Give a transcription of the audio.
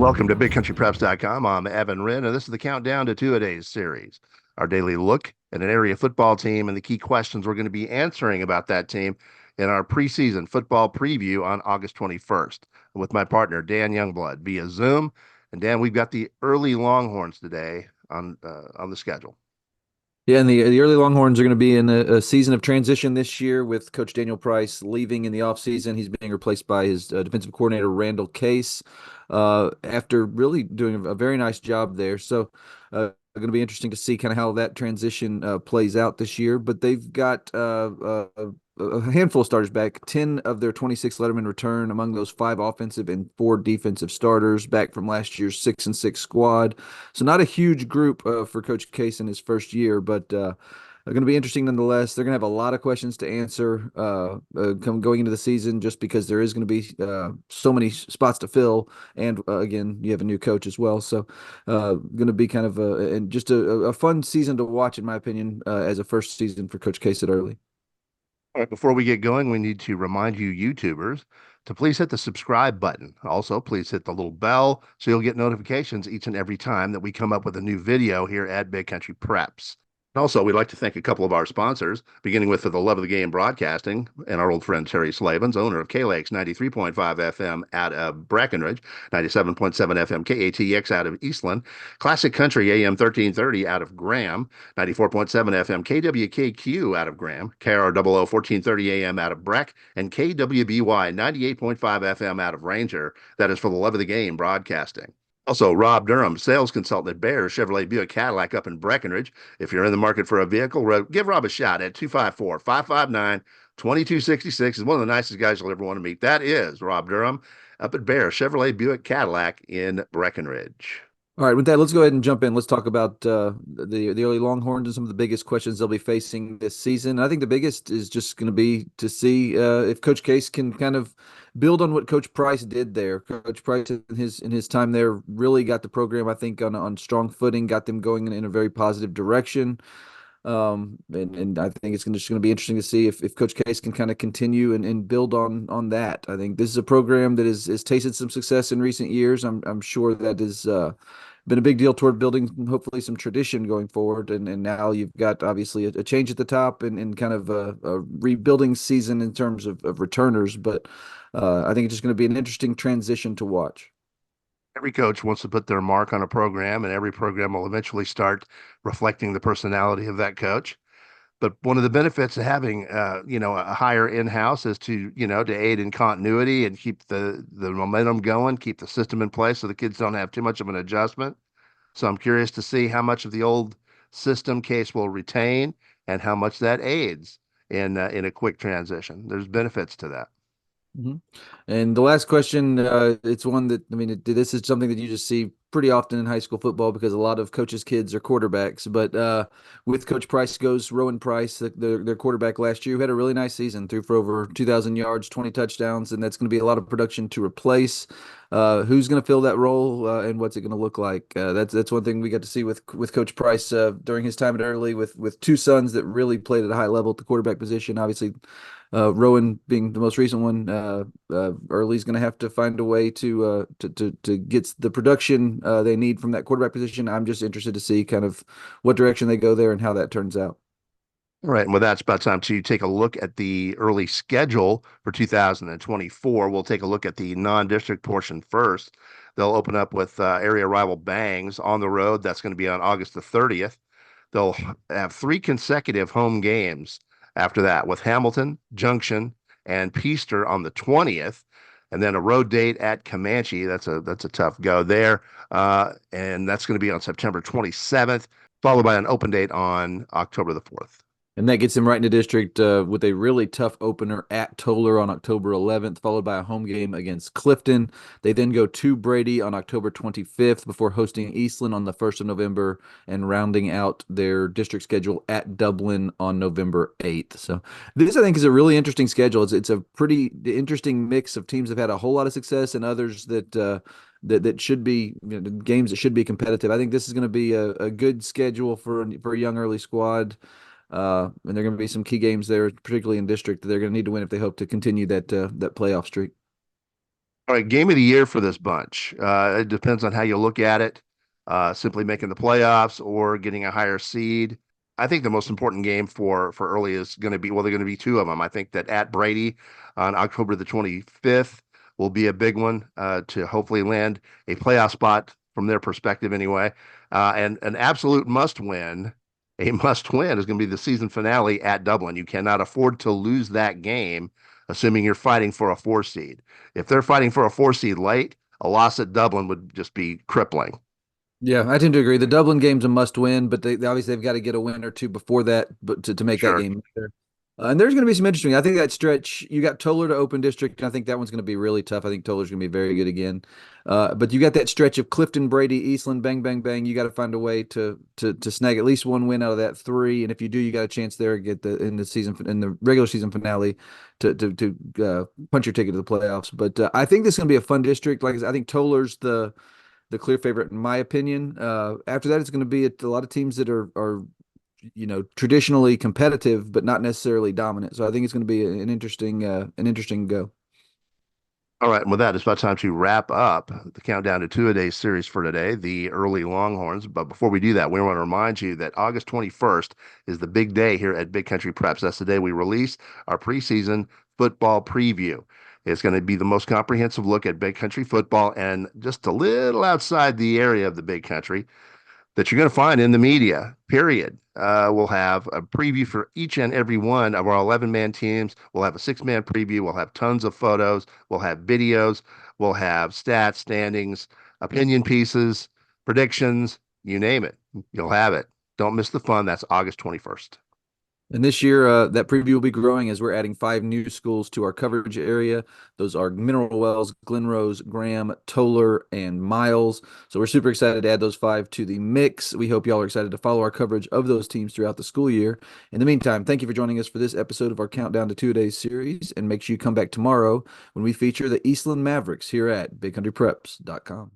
Welcome to BigCountryPreps.com. I'm Evan Wren, and this is the countdown to two-a-days series. Our daily look at an area football team and the key questions we're going to be answering about that team in our preseason football preview on August 21st with my partner, Dan Youngblood, via Zoom. And Dan, we've got the Early Longhorns today on the schedule. Yeah, and the early Longhorns are going to be in a season of transition this year with Coach Daniel Price leaving in the offseason. He's being replaced by his defensive coordinator, Randall Case, after really doing a very nice job there. So going to be interesting to see kind of how that transition plays out this year. But they've got a handful of starters back, 10 of their 26 Letterman return, among those 5 offensive and 4 defensive starters back from last year's 6-6 squad. So not a huge group for Coach Case in his first year, but going to be interesting nonetheless. They're going to have a lot of questions to answer going into the season, just because there is going to be so many spots to fill, and again, you have a new coach as well. So going to be kind of a fun season to watch, in my opinion, as a first season for Coach Case at Early. All right, before we get going, we need to remind you YouTubers to please hit the subscribe button. Also, please hit the little bell so you'll get notifications each and every time that we come up with a new video here at Big Country Preps. And also, we'd like to thank a couple of our sponsors, beginning with For the Love of the Game Broadcasting and our old friend Terry Slavens, owner of KLAX 93.5 FM out of Brackenridge, 97.7 FM KATX out of Eastland, Classic Country AM 1330 out of Graham, 94.7 FM KWKQ out of Graham, KROO 1430 AM out of Breck, and KWBY 98.5 FM out of Ranger. That is For the Love of the Game Broadcasting. Also, Rob Durham, sales consultant at Bear Chevrolet Buick Cadillac up in Breckenridge. If you're in the market for a vehicle, give Rob a shot at 254-559-2266. He's one of the nicest guys you'll ever want to meet. That is Rob Durham up at Bear Chevrolet Buick Cadillac in Breckenridge. All right, with that, let's go ahead and jump in. Let's talk about the early Longhorns and some of the biggest questions they'll be facing this season. I think the biggest is just going to be to see if Coach Case can kind of build on what Coach Price did there. Coach Price in his time there really got the program, I think, on strong footing, got them going in a very positive direction. And I think it's just going to be interesting to see if Coach Case can kind of continue and build on that. I think this is a program that has tasted some success in recent years. I'm sure that is been a big deal toward building hopefully some tradition going forward. And now you've got obviously a change at the top and kind of a rebuilding season in terms of returners. But I think it's just going to be an interesting transition to watch. Every coach wants to put their mark on a program, and every program will eventually start reflecting the personality of that coach. But one of the benefits of having, a hire in-house is to aid in continuity and keep the momentum going, keep the system in place so the kids don't have too much of an adjustment. So I'm curious to see how much of the old system Case will retain and how much that aids in a quick transition. There's benefits to that. Mm-hmm. And the last question, it's one that, I mean, this is something that you just see pretty often in high school football because a lot of coaches' kids are quarterbacks. But with Coach Price goes Rowan Price, their quarterback last year, who had a really nice season, threw for over 2,000 yards, 20 touchdowns, and that's going to be a lot of production to replace. Who's going to fill that role and what's it going to look like? That's one thing we got to see with Coach Price during his time at Early with 2 sons that really played at a high level at the quarterback position. Obviously, Rowan being the most recent one, Early's going to have to find a way to get the production they need from that quarterback position. I'm just interested to see kind of what direction they go there and how that turns out. All right, and with that, it's about time to take a look at the early schedule for 2024. We'll take a look at the non-district portion first. They'll open up with area rival Bangs on the road. That's going to be on August the 30th. They'll have 3 consecutive home games after that with Hamilton, Junction, and Peaster on the 20th, and then a road date at Comanche. That's a tough go there, and that's going to be on September 27th, followed by an open date on October the 4th. And that gets him right into district with a really tough opener at Toller on October 11th, followed by a home game against Clifton. They then go to Brady on October 25th before hosting Eastland on the 1st of November and rounding out their district schedule at Dublin on November 8th. So this, I think, is a really interesting schedule. It's a pretty interesting mix of teams that have had a whole lot of success and others that should be games that should be competitive. I think this is going to be a good schedule for a young Early squad. And there are going to be some key games there, particularly in district, that they're going to need to win if they hope to continue that playoff streak. All right, game of the year for this bunch. It depends on how you look at it. Simply making the playoffs or getting a higher seed. I think the most important game for early is going to be, well, they're going to be two of them. I think that at Brady on October the 25th will be a big one to hopefully land a playoff spot from their perspective anyway. And an absolute must win, a must win is going to be the season finale at Dublin. You cannot afford to lose that game, assuming you're fighting for a four seed. If they're fighting for a four seed late, a loss at Dublin would just be crippling. Yeah, I tend to agree. The Dublin game's a must win, but they obviously they've got to get a win or two before that, but to make that Sure. game matter. And there's going to be some interesting. I think that stretch you got Toller to open district, and I think that one's going to be really tough. I think Toller's going to be very good again. But you got that stretch of Clifton, Brady, Eastland, bang, bang, bang. You got to find a way to snag at least one win out of that three, and if you do, you got a chance there to get the in the season in the regular season finale to punch your ticket to the playoffs. But I think this is going to be a fun district. Like I think Toller's the clear favorite in my opinion. After that, it's going to be a lot of teams that are traditionally competitive but not necessarily dominant. So I think it's going to be an interesting go. All right, and with that, it's about time to wrap up the countdown to two-a-day series for today, the Early Longhorns. But before we do that, we want to remind you that August 21st is the big day here at Big Country Preps. That's the day we release our preseason football preview. It's going to be the most comprehensive look at Big Country football and just a little outside the area of the Big Country that you're going to find in the media, period. We'll have a preview for each and every one of our 11-man teams. We'll have a six-man preview. We'll have tons of photos. We'll have videos. We'll have stats, standings, opinion pieces, predictions, you name it. You'll have it. Don't miss the fun. That's August 21st. And this year, that preview will be growing as we're adding five new schools to our coverage area. Those are Mineral Wells, Glen Rose, Graham, Toller, and Miles. So we're super excited to add those five to the mix. We hope y'all are excited to follow our coverage of those teams throughout the school year. In the meantime, thank you for joining us for this episode of our Countdown to Two-A-Day series. And make sure you come back tomorrow when we feature the Eastland Mavericks here at BigCountryPreps.com.